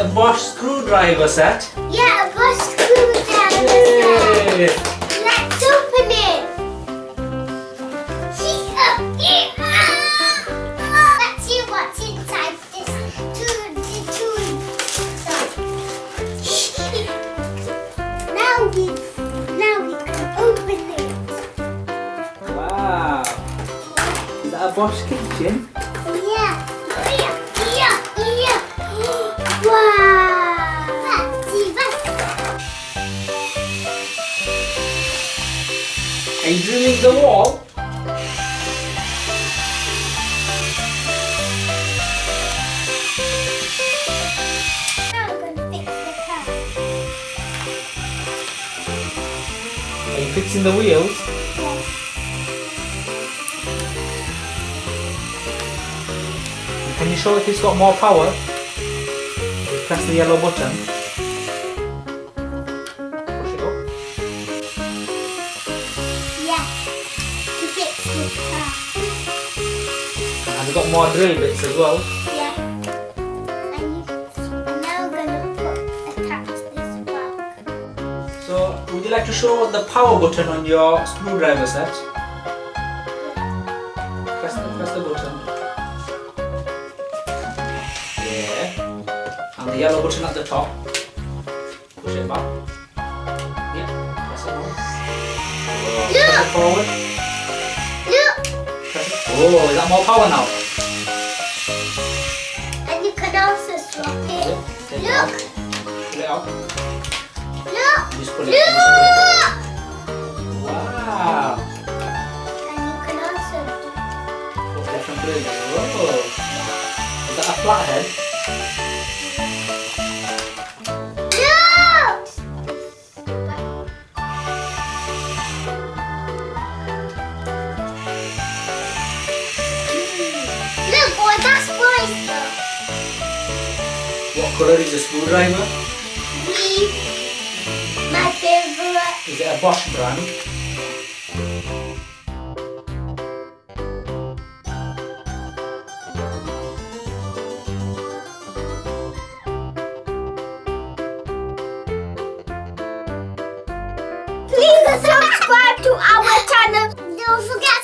a Bosch screwdriver set. Yeah, a Bosch screwdriver Yay! set. Let's open it. See up here. Let's see what's inside this tool. Now we can open it. Wow. Is that a Bosch kitchen? Yeah. Wow. Let's see. Are you drilling the wall? Now I'm going to fix the car. Are you fixing the wheels? Can you show if it's got more power? You press the yellow button. Push it up. Yeah. To fix the car. Has it got more drill bits as well? Yeah. And now I'm going to attach this back. So, would you like to show the power button on your screwdriver set? Press the button. Yeah. And the yellow button at the top. Push it back. Yeah. Press it on. Press it forward. Look. Press it. Oh, is that more power now? And you can also swap it. Yeah. Take it out. Pull it out. Look. Just pull it. Look. Wow. And you can also Put different drills. Whoa. Is that a flathead? Look. Look, boy, that's nice though. What colour is the screwdriver? Green. My favorite. Is it a Bosch brand? Please subscribe to our channel. Don't forget